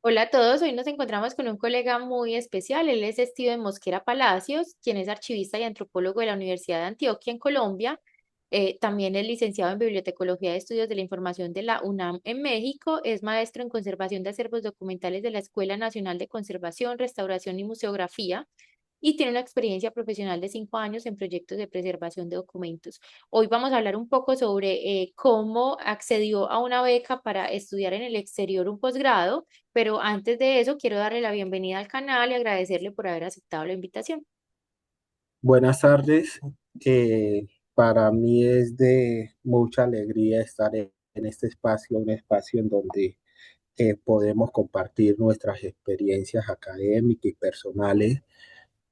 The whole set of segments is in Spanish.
Hola a todos, hoy nos encontramos con un colega muy especial. Él es Steven Mosquera Palacios, quien es archivista y antropólogo de la Universidad de Antioquia en Colombia. También es licenciado en Bibliotecología de Estudios de la Información de la UNAM en México. Es maestro en conservación de acervos documentales de la Escuela Nacional de Conservación, Restauración y Museografía y tiene una experiencia profesional de 5 años en proyectos de preservación de documentos. Hoy vamos a hablar un poco sobre cómo accedió a una beca para estudiar en el exterior un posgrado, pero antes de eso quiero darle la bienvenida al canal y agradecerle por haber aceptado la invitación. Buenas tardes. Para mí es de mucha alegría estar en este espacio, un espacio en donde podemos compartir nuestras experiencias académicas y personales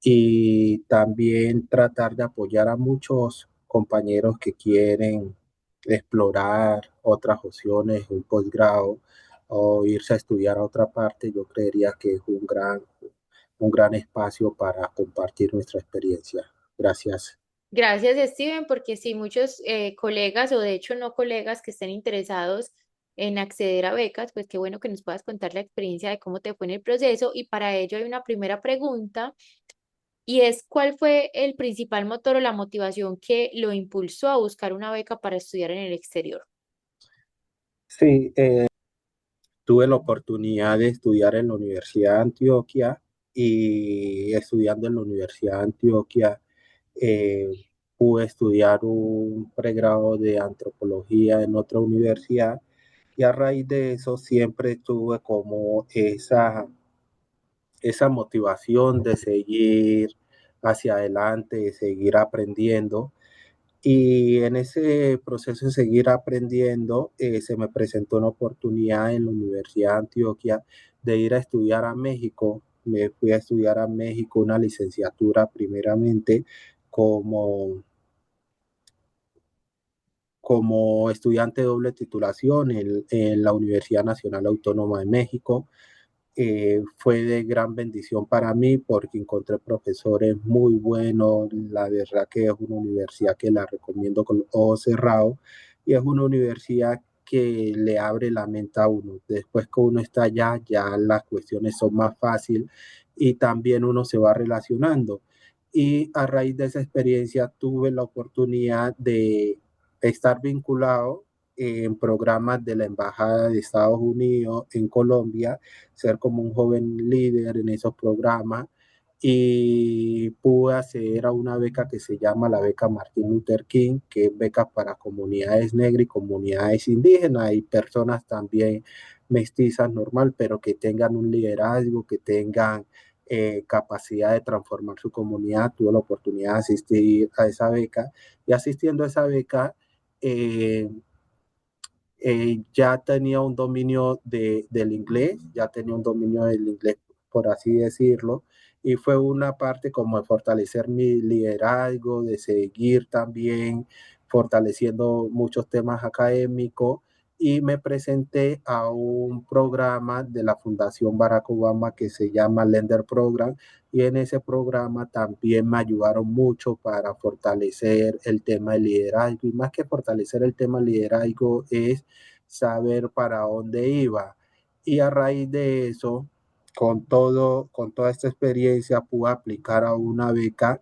y también tratar de apoyar a muchos compañeros que quieren explorar otras opciones, un posgrado o irse a estudiar a otra parte. Yo creería que es un gran espacio para compartir nuestra experiencia. Gracias. Gracias, Steven, porque sí, muchos colegas o de hecho no colegas que estén interesados en acceder a becas, pues qué bueno que nos puedas contar la experiencia de cómo te fue en el proceso y para ello hay una primera pregunta. Y es, ¿cuál fue el principal motor o la motivación que lo impulsó a buscar una beca para estudiar en el exterior? Sí, tuve la oportunidad de estudiar en la Universidad de Antioquia y estudiando en la Universidad de Antioquia eh, pude estudiar un pregrado de antropología en otra universidad y a raíz de eso siempre tuve como esa motivación de seguir hacia adelante, de seguir aprendiendo. Y en ese proceso de seguir aprendiendo, se me presentó una oportunidad en la Universidad de Antioquia de ir a estudiar a México. Me fui a estudiar a México una licenciatura primeramente como, como estudiante de doble titulación en la Universidad Nacional Autónoma de México. Fue de gran bendición para mí porque encontré profesores muy buenos. La verdad que es una universidad que la recomiendo con los ojos cerrados y es una universidad que le abre la mente a uno. Después que uno está allá, ya las cuestiones son más fáciles y también uno se va relacionando. Y a raíz de esa experiencia tuve la oportunidad de estar vinculado en programas de la Embajada de Estados Unidos en Colombia, ser como un joven líder en esos programas y pude acceder a una beca que se llama la beca Martin Luther King, que es beca para comunidades negras y comunidades indígenas y personas también mestizas normal, pero que tengan un liderazgo, que tengan capacidad de transformar su comunidad. Tuve la oportunidad de asistir a esa beca y asistiendo a esa beca, eh, ya tenía un dominio del inglés, ya tenía un dominio del inglés, por así decirlo, y fue una parte como de fortalecer mi liderazgo, de seguir también fortaleciendo muchos temas académicos, y me presenté a un programa de la Fundación Barack Obama que se llama Lender Program, y en ese programa también me ayudaron mucho para fortalecer el tema del liderazgo, y más que fortalecer el tema del liderazgo es saber para dónde iba. Y a raíz de eso, con toda esta experiencia, pude aplicar a una beca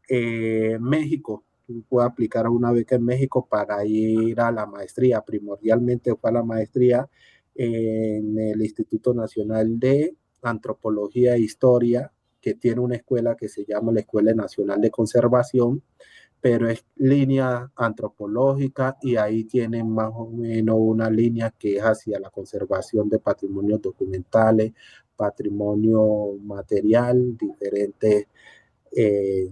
en México. Pude aplicar a una beca en México para ir a la maestría. Primordialmente fue a la maestría en el Instituto Nacional de Antropología e Historia, que tiene una escuela que se llama la Escuela Nacional de Conservación, pero es línea antropológica y ahí tienen más o menos una línea que es hacia la conservación de patrimonios documentales, patrimonio material, eh,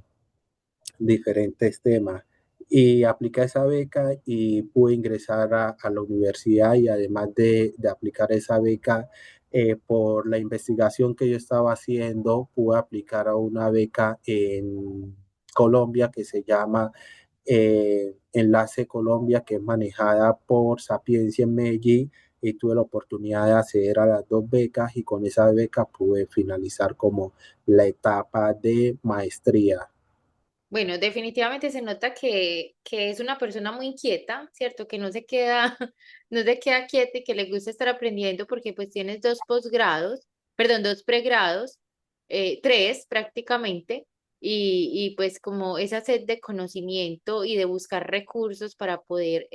diferentes temas. Y apliqué esa beca y pude ingresar a la universidad y además de aplicar esa beca, por la investigación que yo estaba haciendo, pude aplicar a una beca en Colombia que se llama Enlace Colombia, que es manejada por Sapiencia en Medellín, y tuve la oportunidad de acceder a las dos becas y con esa beca pude finalizar como la etapa de maestría. Bueno, definitivamente se nota que es una persona muy inquieta, ¿cierto? Que no se queda, no se queda quieta y que le gusta estar aprendiendo porque pues tienes dos posgrados, perdón, dos pregrados, tres prácticamente, y pues como esa sed de conocimiento y de buscar recursos para poder,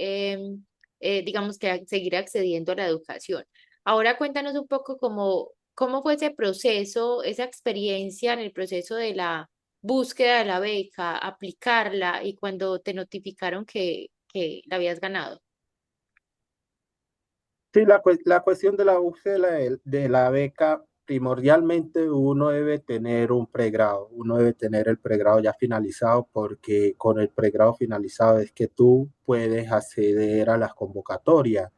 digamos que seguir accediendo a la educación. Ahora cuéntanos un poco cómo fue ese proceso, esa experiencia en el proceso de la búsqueda de la beca, aplicarla y cuando te notificaron que la habías ganado. Sí, la cuestión de la búsqueda de la beca, primordialmente uno debe tener un pregrado, uno debe tener el pregrado ya finalizado porque con el pregrado finalizado es que tú puedes acceder a las convocatorias.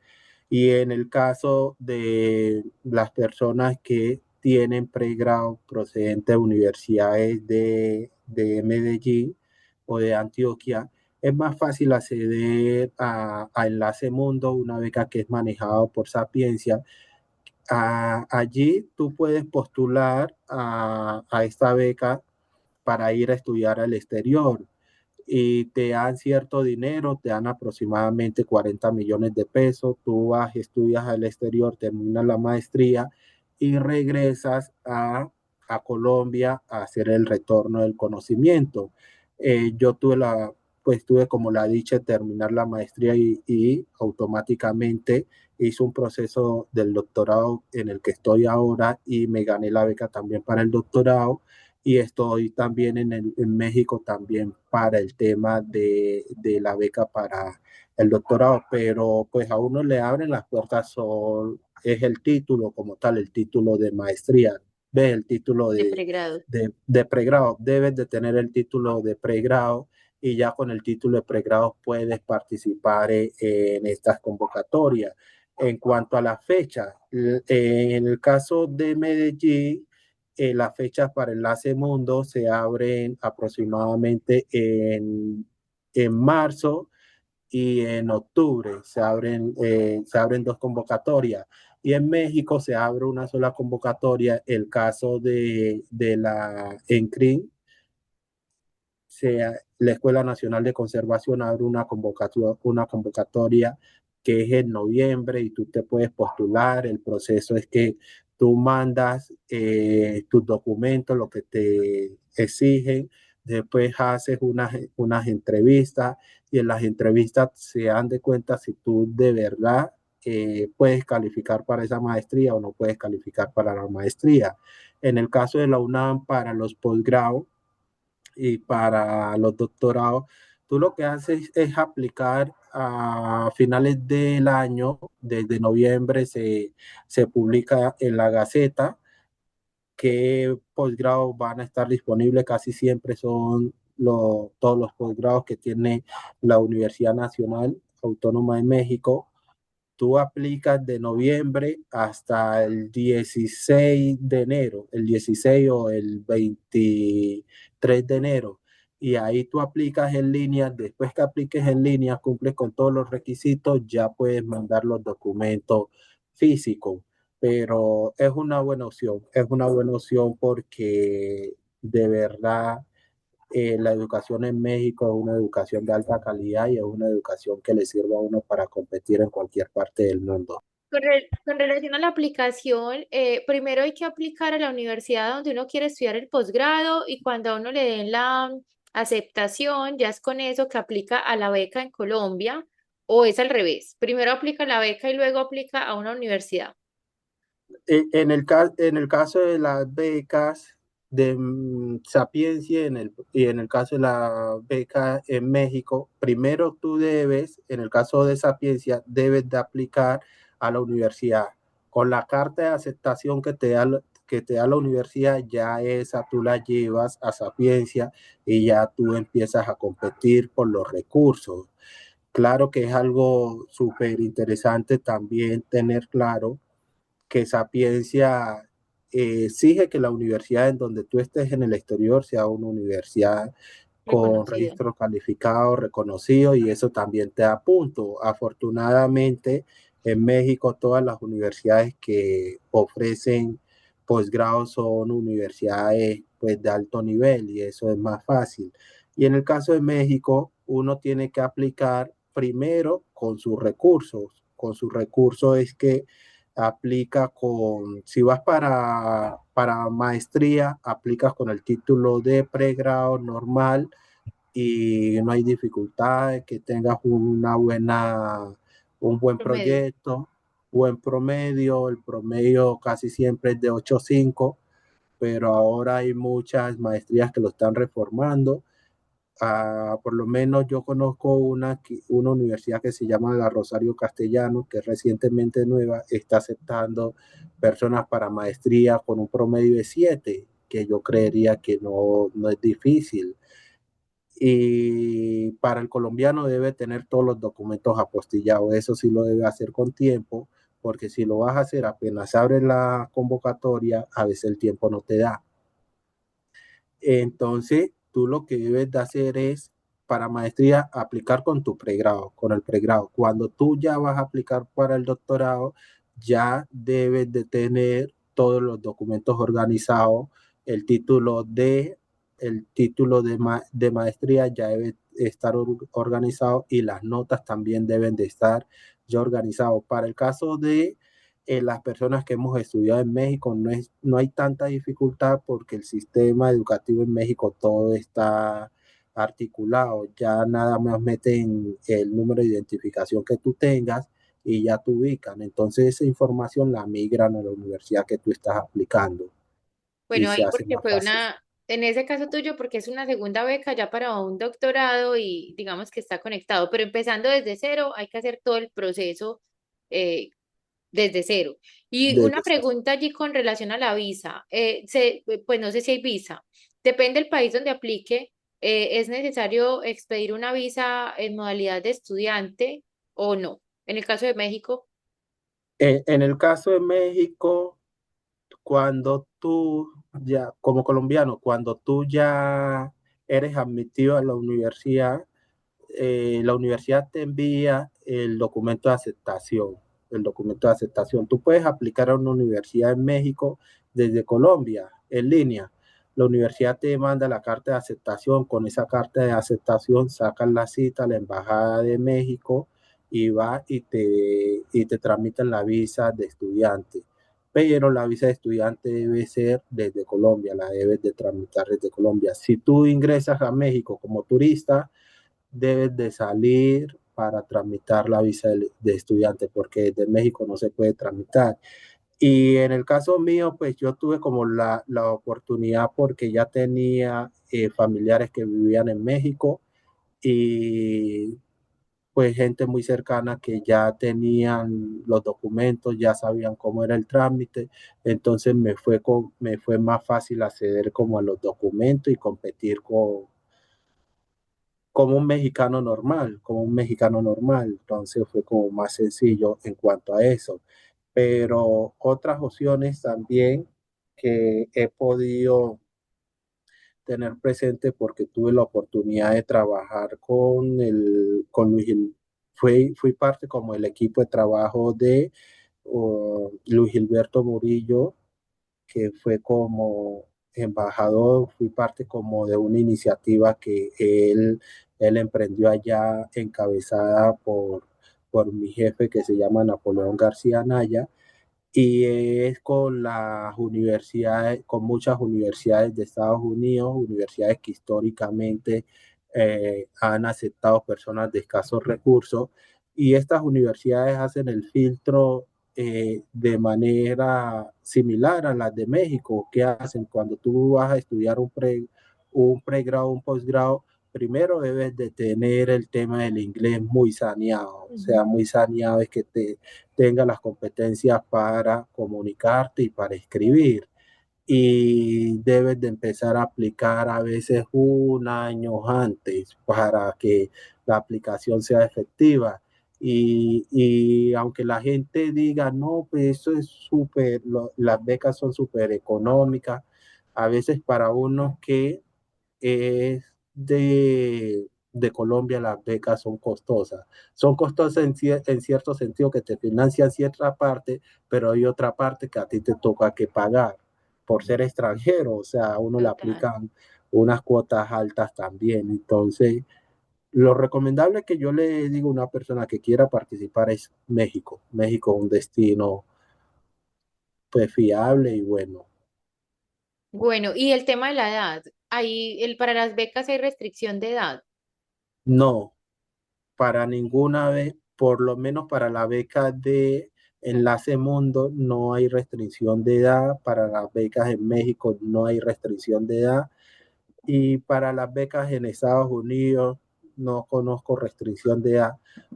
Y en el caso de las personas que tienen pregrado procedente de universidades de Medellín o de Antioquia, es más fácil acceder a Enlace Mundo, una beca que es manejada por Sapiencia. Allí tú puedes postular a esta beca para ir a estudiar al exterior y te dan cierto dinero, te dan aproximadamente 40 millones de pesos, tú vas, estudias al exterior, terminas la maestría y regresas a Colombia a hacer el retorno del conocimiento. Yo pues tuve como la dicha de terminar la maestría y automáticamente hice un proceso del doctorado en el que estoy ahora y me gané la beca también para el doctorado y estoy también en México también para el tema de la beca para el doctorado, pero pues a uno le abren las puertas, es el título como tal, el título de maestría, ves el título De pregrado. de pregrado, debes de tener el título de pregrado y ya con el título de pregrado puedes participar en estas convocatorias. En cuanto a la fecha, en el caso de Medellín, las fechas para Enlace Mundo se abren aproximadamente en marzo y en octubre se abren dos convocatorias. Y en México se abre una sola convocatoria. El caso de la ENCRIN, la Escuela Nacional de Conservación abre una convocatoria que es en noviembre y tú te puedes postular. El proceso es que tú mandas tus documentos, lo que te exigen, después haces unas entrevistas y en las entrevistas se dan de cuenta si tú de verdad puedes calificar para esa maestría o no puedes calificar para la maestría. En el caso de la UNAM, para los posgrados, y para los doctorados, tú lo que haces es aplicar a finales del año, desde noviembre se publica en la Gaceta qué posgrados van a estar disponibles, casi siempre son todos los posgrados que tiene la Universidad Nacional Autónoma de México. Tú aplicas de noviembre hasta el 16 de enero, el 16 o el 23 de enero. Y ahí tú aplicas en línea. Después que apliques en línea, cumples con todos los requisitos, ya puedes mandar los documentos físicos. Pero es una buena opción porque de verdad la educación en México es una educación de alta calidad y es una educación que le sirve a uno para competir en cualquier parte del mundo. Con relación a la aplicación, primero hay que aplicar a la universidad donde uno quiere estudiar el posgrado y cuando a uno le den la aceptación, ya es con eso que aplica a la beca en Colombia o es al revés. Primero aplica la beca y luego aplica a una universidad. En el caso de las becas de Sapiencia y en el caso de la beca en México, primero tú debes, en el caso de Sapiencia, debes de aplicar a la universidad. Con la carta de aceptación que te da la universidad, ya esa tú la llevas a Sapiencia y ya tú empiezas a competir por los recursos. Claro que es algo súper interesante también tener claro que Sapiencia exige que la universidad en donde tú estés en el exterior sea una universidad con Reconocida. registro calificado, reconocido, y eso también te da punto. Afortunadamente, en México todas las universidades que ofrecen posgrados son universidades pues de alto nivel y eso es más fácil. Y en el caso de México, uno tiene que aplicar primero con sus recursos. Con sus recursos es que aplica con, si vas para maestría, aplicas con el título de pregrado normal y no hay dificultad, que tengas un buen Promedio. proyecto, buen promedio. El promedio casi siempre es de 8.5, pero ahora hay muchas maestrías que lo están reformando. Por lo menos yo conozco una universidad que se llama la Rosario Castellano, que es recientemente nueva, está aceptando personas para maestría con un promedio de 7, que yo creería que no es difícil. Y para el colombiano debe tener todos los documentos apostillados. Eso sí lo debe hacer con tiempo, porque si lo vas a hacer apenas abre la convocatoria, a veces el tiempo no te da. Entonces, tú lo que debes de hacer es, para maestría, aplicar con tu pregrado, con el pregrado. Cuando tú ya vas a aplicar para el doctorado, ya debes de tener todos los documentos organizados, el título de, de maestría ya debe estar organizado y las notas también deben de estar ya organizados. Para el caso de las personas que hemos estudiado en México no hay tanta dificultad porque el sistema educativo en México todo está articulado. Ya nada más meten el número de identificación que tú tengas y ya te ubican. Entonces esa información la migran a la universidad que tú estás aplicando y Bueno, se ahí hace porque más fue fácil. una, en ese caso tuyo, porque es una segunda beca ya para un doctorado y digamos que está conectado, pero empezando desde cero hay que hacer todo el proceso eh, desde cero. Y una Desde cero. pregunta allí con relación a la visa, pues no sé si hay visa, depende del país donde aplique, ¿es necesario expedir una visa en modalidad de estudiante o no? En el caso de México, En el caso de México, cuando tú ya, como colombiano, cuando tú ya eres admitido a la universidad te envía el documento de aceptación. El documento de aceptación. Tú puedes aplicar a una universidad en México desde Colombia, en línea. La universidad te manda la carta de aceptación. Con esa carta de aceptación sacan la cita a la Embajada de México y va y te tramitan la visa de estudiante. Pero la visa de estudiante debe ser desde Colombia, la debes de tramitar desde Colombia. Si tú ingresas a México como turista, debes de salir para tramitar la visa de estudiante, porque desde México no se puede tramitar. Y en el caso mío, pues yo tuve como la oportunidad porque ya tenía familiares que vivían en México y pues gente muy cercana que ya tenían los documentos, ya sabían cómo era el trámite, entonces me fue más fácil acceder como a los documentos y competir como un mexicano normal, como un mexicano normal. Entonces fue como más sencillo en cuanto a eso. Pero otras opciones también que he podido tener presente porque tuve la oportunidad de trabajar con fui parte como el equipo de trabajo de Luis Gilberto Murillo, que fue como embajador, fui parte como de una iniciativa que él emprendió allá, encabezada por mi jefe que se llama Napoleón García Anaya, y es con las universidades, con muchas universidades de Estados Unidos, universidades que históricamente han aceptado personas de escasos recursos, y estas universidades hacen el filtro de manera similar a las de México. ¿Qué hacen? Cuando tú vas a estudiar un pregrado, un posgrado, primero debes de tener el tema del inglés muy saneado, o sea, ujú, muy saneado es que tenga las competencias para comunicarte y para escribir. Y debes de empezar a aplicar a veces un año antes para que la aplicación sea efectiva. Y aunque la gente diga, no, pues eso es súper, las becas son súper económicas, a veces para uno que es de Colombia, las becas son costosas. Son costosas en cierto sentido que te financian cierta parte, pero hay otra parte que a ti te toca que pagar por ser extranjero. O sea, a uno le total. aplican unas cuotas altas también. Entonces, lo recomendable que yo le digo a una persona que quiera participar es México. México es un destino pues fiable y bueno. Bueno, y el tema de la edad, para las becas hay restricción de edad. No, para ninguna vez, por lo menos para la beca de Enlace Mundo, no hay restricción de edad. Para las becas en México no hay restricción de edad. Y para las becas en Estados Unidos no conozco restricción de edad.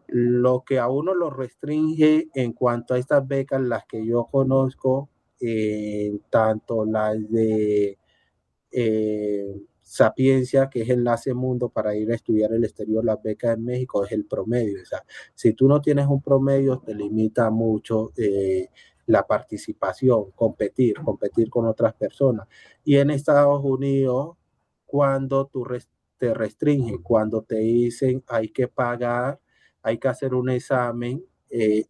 Lo que a uno lo restringe en cuanto a estas becas, las que yo conozco, tanto las de Sapiencia, que es Enlace Mundo para ir a estudiar el exterior, las becas en México, es el promedio. O sea, si tú no tienes un promedio, te limita mucho la participación, competir con otras personas. Y en Estados Unidos, cuando te restringen, cuando te dicen hay que pagar, hay que hacer un examen,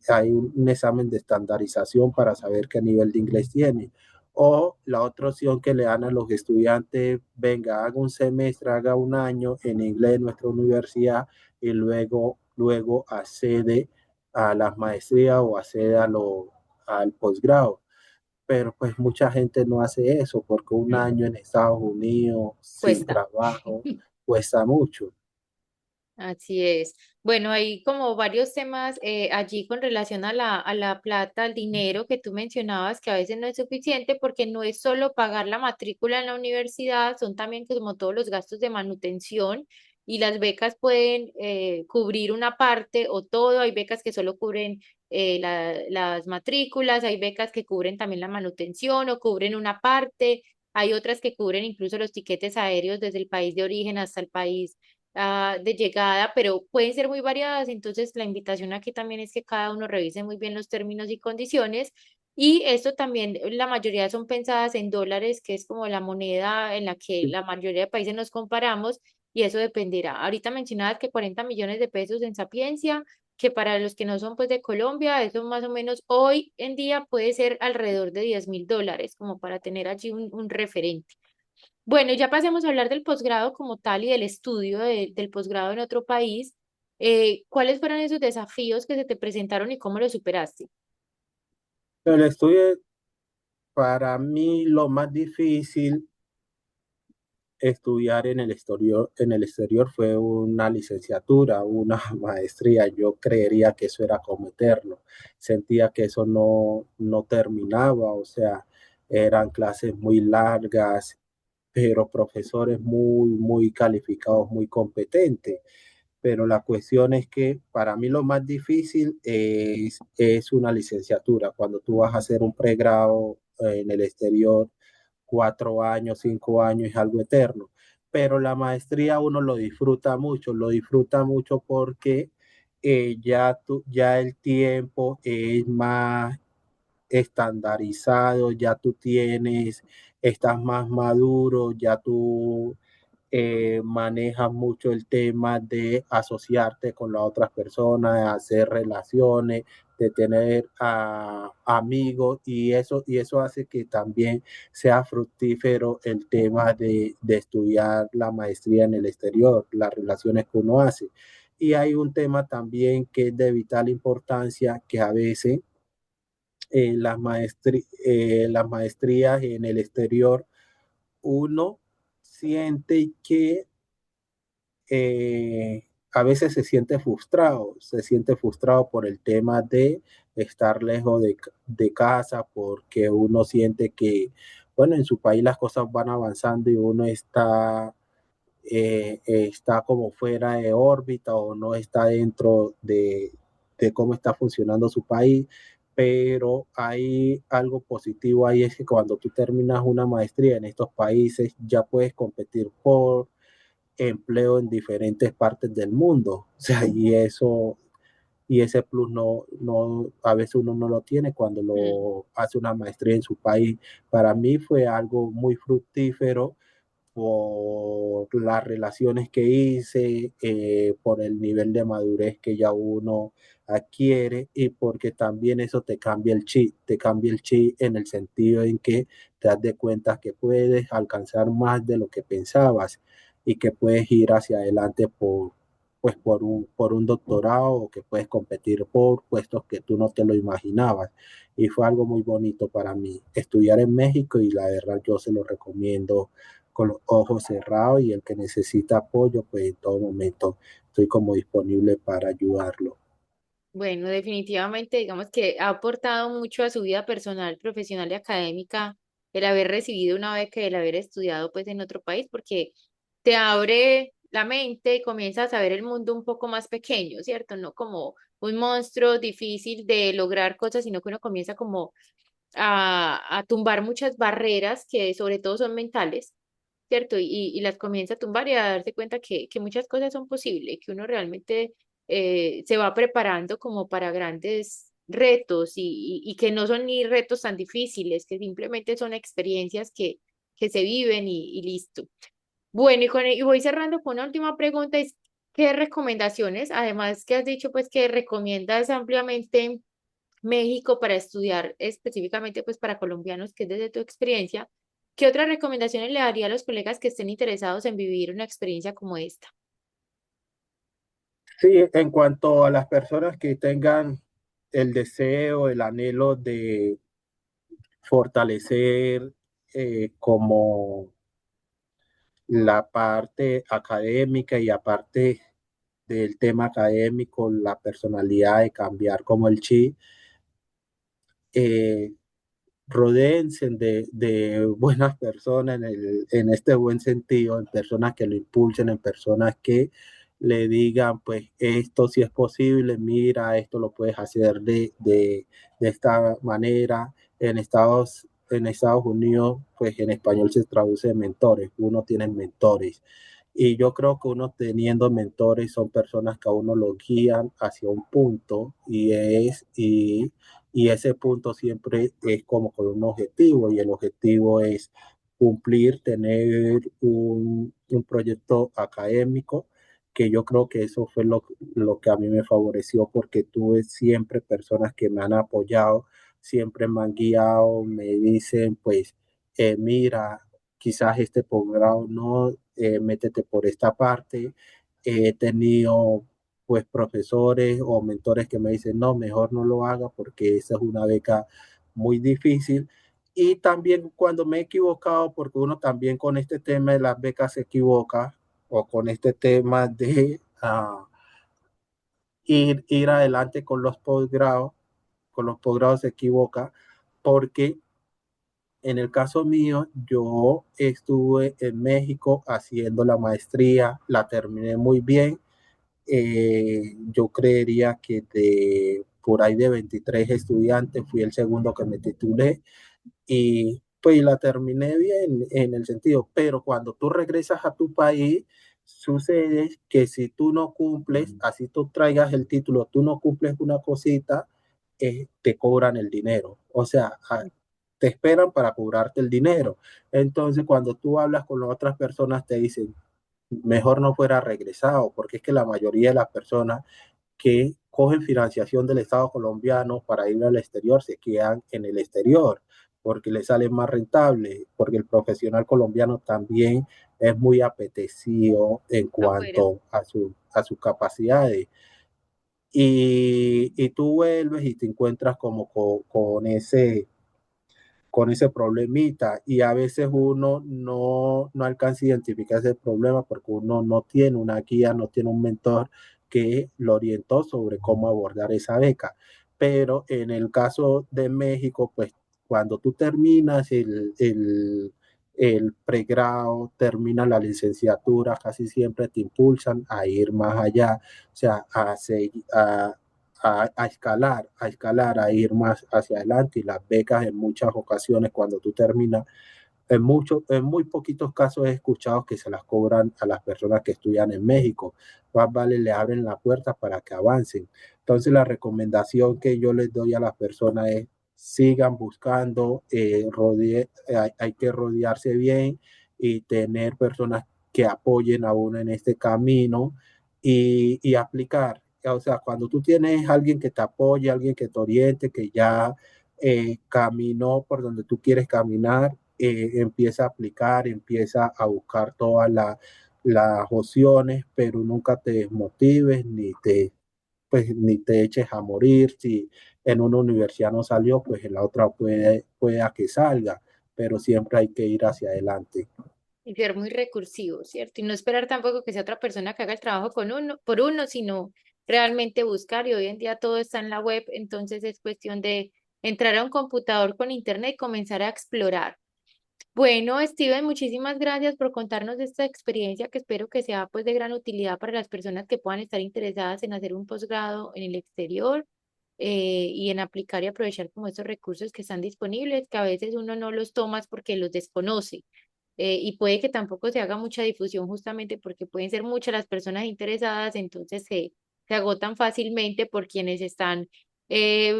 hay un examen de estandarización para saber qué nivel de inglés tiene. O la otra opción que le dan a los estudiantes, venga, haga un semestre, haga un año en inglés en nuestra universidad y luego accede a las maestrías o accede al posgrado. Pero pues mucha gente no hace eso porque un Mm, año en Estados Unidos sin cuesta. trabajo cuesta mucho. Así es. Bueno, hay como varios temas allí con relación a la plata, al dinero que tú mencionabas, que a veces no es suficiente porque no es solo pagar la matrícula en la universidad, son también como todos los gastos de manutención y las becas pueden cubrir una parte o todo. Hay becas que solo cubren las matrículas, hay becas que cubren también la manutención o cubren una parte, hay otras que cubren incluso los tiquetes aéreos desde el país de origen hasta el país de llegada, pero pueden ser muy variadas. Entonces, la invitación aquí también es que cada uno revise muy bien los términos y condiciones. Y esto también, la mayoría son pensadas en dólares, que es como la moneda en la que la mayoría de países nos comparamos, y eso dependerá. Ahorita mencionabas que 40 millones de pesos en Sapiencia, que para los que no son pues de Colombia, eso más o menos hoy en día puede ser alrededor de 10.000 dólares, como para tener allí un referente. Bueno, ya pasemos a hablar del posgrado como tal y del estudio del posgrado en otro país. ¿Cuáles fueron esos desafíos que se te presentaron y cómo los superaste? El estudio, para mí, lo más difícil estudiar en el exterior fue una licenciatura, una maestría. Yo creería que eso era como eterno. Sentía que eso no terminaba, o sea, eran clases muy largas, pero profesores muy calificados, muy competentes. Pero la cuestión es que para mí lo más difícil es una licenciatura. Cuando tú vas a hacer un pregrado en el exterior, 4 años, 5 años es algo eterno. Pero la maestría uno lo disfruta mucho porque ya el tiempo es más estandarizado, ya tú estás más maduro, ya tú manejas mucho el tema de asociarte con las otras personas, de hacer relaciones, de tener amigos y eso hace que también sea fructífero el tema de estudiar la maestría en el exterior, las relaciones que uno hace. Y hay un tema también que es de vital importancia, que a veces las maestrías en el exterior, uno siente que a veces se siente frustrado por el tema de estar lejos de casa, porque uno siente que, bueno, en su país las cosas van avanzando y uno está como fuera de órbita o no está dentro de cómo está funcionando su país. Pero hay algo positivo ahí, es que cuando tú terminas una maestría en estos países ya puedes competir por empleo en diferentes partes del mundo. O sea, y ese plus a veces uno no lo tiene cuando Mm, lo hace una maestría en su país. Para mí fue algo muy fructífero por las relaciones que hice, por el nivel de madurez que ya uno adquiere y porque también eso te cambia el chip en el sentido en que te das de cuenta que puedes alcanzar más de lo que pensabas y que puedes ir hacia adelante pues por un doctorado o que puedes competir por puestos que tú no te lo imaginabas. Y fue algo muy bonito para mí estudiar en México y la verdad yo se lo recomiendo con los ojos cerrados y el que necesita apoyo, pues en todo momento estoy como disponible para ayudarlo. Bueno, definitivamente, digamos que ha aportado mucho a su vida personal, profesional y académica el haber recibido una beca y el haber estudiado pues en otro país, porque te abre la mente y comienzas a ver el mundo un poco más pequeño, ¿cierto? No como un monstruo difícil de lograr cosas, sino que uno comienza como a tumbar muchas barreras que sobre todo son mentales, ¿cierto? Y las comienza a tumbar y a darse cuenta que muchas cosas son posibles, que uno realmente se va preparando como para grandes retos y que no son ni retos tan difíciles, que simplemente son experiencias que se viven y listo. Bueno, y voy cerrando con una última pregunta, es ¿qué recomendaciones, además que has dicho pues que recomiendas ampliamente México para estudiar específicamente pues para colombianos, que es desde tu experiencia, ¿qué otras recomendaciones le daría a los colegas que estén interesados en vivir una experiencia como esta? Sí, en cuanto a las personas que tengan el deseo, el anhelo de fortalecer como la parte académica y aparte del tema académico, la personalidad de cambiar como el chi, eh, rodéense de buenas personas en este buen sentido, en personas que lo impulsen, en personas que le digan, pues esto sí es posible, mira, esto lo puedes hacer de esta manera. En Estados Unidos, pues en español se traduce mentores, uno tiene mentores. Y yo creo que uno teniendo mentores son personas que a uno lo guían hacia un punto y ese punto siempre es como con un objetivo y el objetivo es cumplir, tener un proyecto académico, que yo creo que eso fue lo que a mí me favoreció porque tuve siempre personas que me han apoyado, siempre me han guiado, me dicen pues mira, quizás este posgrado no, métete por esta parte. He tenido pues profesores o mentores que me dicen, no, mejor no lo haga porque esa es una beca muy difícil. Y también cuando me he equivocado, porque uno también con este tema de las becas se equivoca, o con este tema de ir adelante con los posgrados se equivoca, porque en el caso mío, yo estuve en México haciendo la maestría, la terminé muy bien. Yo creería que de por ahí de 23 estudiantes fui el segundo que me titulé y pues la terminé bien en el sentido, pero cuando tú regresas a tu país, sucede que si tú no cumples, así tú traigas el título, tú no cumples una cosita, te cobran el dinero. O sea, te esperan para cobrarte el dinero. Entonces, cuando tú hablas con las otras personas, te dicen, mejor no fuera regresado, porque es que la mayoría de las personas que cogen financiación del Estado colombiano para ir al exterior se quedan en el exterior porque les sale más rentable, porque el profesional colombiano también es muy apetecido en Afuera. cuanto a sus capacidades. Y tú vuelves y te encuentras como con ese problemita y a veces uno no alcanza a identificar ese problema porque uno no tiene una guía, no tiene un mentor que lo orientó sobre cómo abordar esa beca. Pero en el caso de México, pues cuando tú terminas el pregrado, terminas la licenciatura, casi siempre te impulsan a ir más allá, o sea, a escalar, a ir más hacia adelante y las becas en muchas ocasiones cuando tú terminas, en muy poquitos casos he escuchado que se las cobran a las personas que estudian en México. Más vale le abren la puerta para que avancen. Entonces la recomendación que yo les doy a las personas es sigan buscando, hay que rodearse bien y tener personas que apoyen a uno en este camino y aplicar. O sea, cuando tú tienes alguien que te apoye, alguien que te oriente, que ya caminó por donde tú quieres caminar, empieza a aplicar, empieza a buscar todas las opciones, pero nunca te desmotives pues, ni te eches a morir. Si en una universidad no salió, pues en la otra pueda que salga, pero siempre hay que ir hacia adelante. Y ser muy recursivo, ¿cierto? Y no esperar tampoco que sea otra persona que haga el trabajo con uno, por uno, sino realmente buscar. Y hoy en día todo está en la web, entonces es cuestión de entrar a un computador con internet y comenzar a explorar. Bueno, Steven, muchísimas gracias por contarnos de esta experiencia que espero que sea pues de gran utilidad para las personas que puedan estar interesadas en hacer un posgrado en el exterior, y en aplicar y aprovechar como estos recursos que están disponibles, que a veces uno no los toma porque los desconoce, y puede que tampoco se haga mucha difusión justamente porque pueden ser muchas las personas interesadas, entonces se agotan fácilmente por quienes están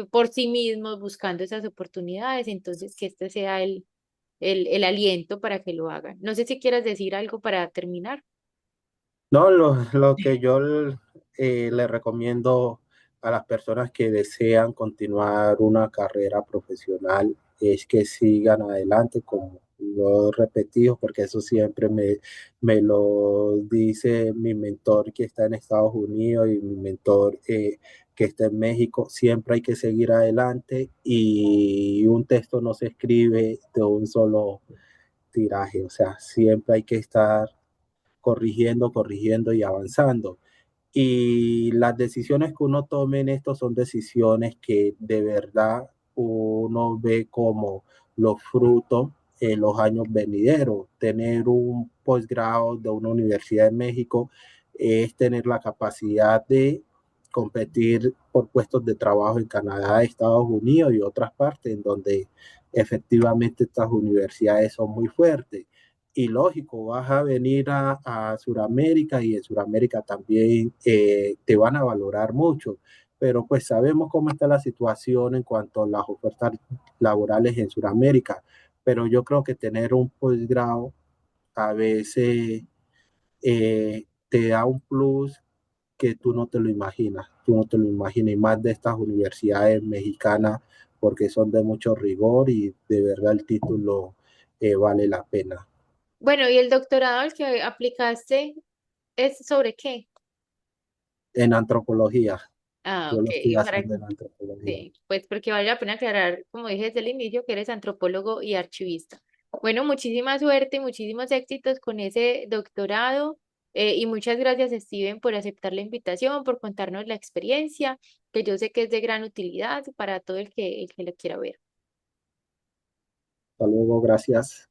por sí mismos buscando esas oportunidades, entonces que este sea el aliento para que lo hagan. No sé si quieras decir algo para terminar. No, lo que yo le recomiendo a las personas que desean continuar una carrera profesional es que sigan adelante, como lo he repetido, porque eso siempre me lo dice mi mentor que está en Estados Unidos y mi mentor que está en México. Siempre hay que seguir adelante y un texto no se escribe de un solo tiraje, o sea, siempre hay que estar corrigiendo, corrigiendo y avanzando. Y las decisiones que uno tome en esto son decisiones que de verdad uno ve como los frutos en los años venideros. Tener un posgrado de una universidad en México es tener la capacidad de competir por puestos de trabajo en Canadá, Estados Unidos y otras partes en donde efectivamente estas universidades son muy fuertes. Y lógico, vas a venir a Sudamérica y en Sudamérica también te van a valorar mucho, pero pues sabemos cómo está la situación en cuanto a las ofertas laborales en Sudamérica, pero yo creo que tener un posgrado a veces te da un plus que tú no te lo imaginas, tú no te lo imaginas, y más de estas universidades mexicanas, porque son de mucho rigor y de verdad el título vale la pena. Bueno, ¿y el doctorado al que aplicaste es sobre qué? En antropología. Ah, Yo ok. lo estoy Para, haciendo en antropología. sí, pues porque vale la pena aclarar, como dije desde el inicio, que eres antropólogo y archivista. Bueno, muchísima suerte, muchísimos éxitos con ese doctorado, y muchas gracias, Steven, por aceptar la invitación, por contarnos la experiencia, que yo sé que es de gran utilidad para todo el que lo quiera ver. Hasta luego, gracias.